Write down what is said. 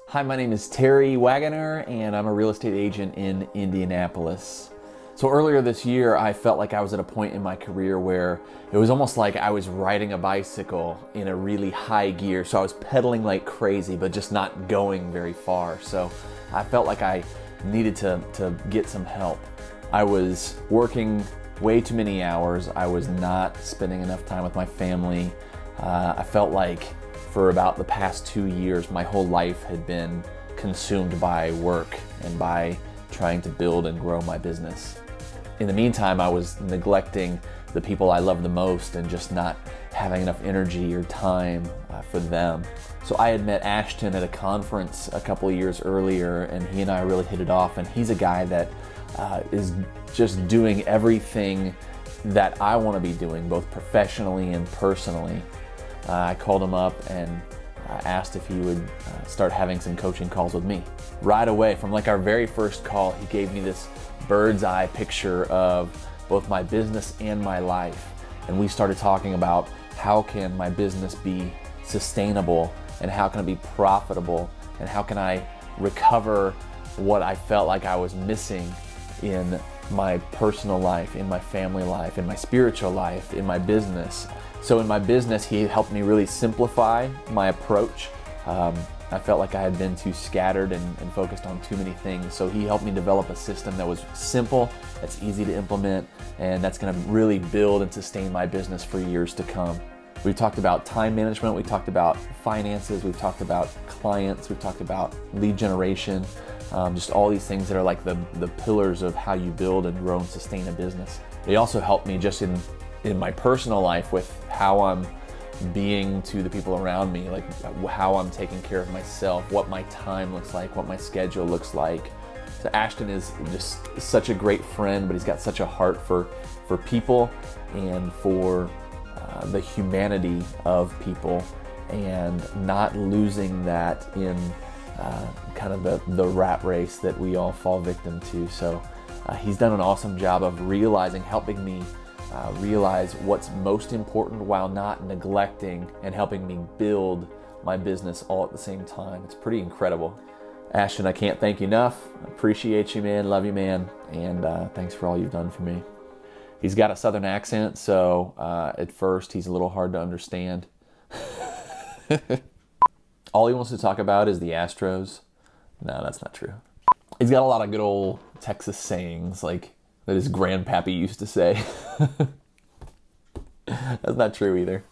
Hi, my name is Terry Waggoner, and I'm a real estate agent in Indianapolis. So earlier this year, I felt like I was at a point in my career where it was almost like I was riding a bicycle in a really high gear. So I was pedaling like crazy, but just not going very far. So I felt like I needed to get some help. I was working way too many hours. I was not spending enough time with my family. I felt like for about the past 2 years, my whole life had been consumed by work and by trying to build and grow my business. In the meantime, I was neglecting the people I love the most and just not having enough energy or time for them. So I had met Ashton at a conference a couple of years earlier, and he and I really hit it off. And he's a guy that is just doing everything that I want to be doing, both professionally and personally. I called him up and asked if he would start having some coaching calls with me. Right away, from like our very first call, he gave me this bird's eye picture of both my business and my life. And we started talking about how can my business be sustainable, and how can it be profitable, and how can I recover what I felt like I was missing in my personal life, in my family life, in my spiritual life, in my business. So in my business, he helped me really simplify my approach. I felt like I had been too scattered and focused on too many things. So he helped me develop a system that was simple, that's easy to implement, and that's gonna really build and sustain my business for years to come. We talked about time management, we talked about finances, we've talked about clients, we've talked about lead generation, just all these things that are like the pillars of how you build and grow and sustain a business. He also helped me just in my personal life with how I'm being to the people around me, like how I'm taking care of myself, what my time looks like, what my schedule looks like. So Ashton is just such a great friend, but he's got such a heart for people and for the humanity of people, and not losing that in kind of the rat race that we all fall victim to. So he's done an awesome job of helping me realize what's most important while not neglecting, and helping me build my business all at the same time. It's pretty incredible. Ashton, I can't thank you enough. I appreciate you, man. Love you, man. And thanks for all you've done for me. He's got a southern accent, so at first he's a little hard to understand. All he wants to talk about is the Astros. No, that's not true. He's got a lot of good old Texas sayings, like that his grandpappy used to say. That's not true either.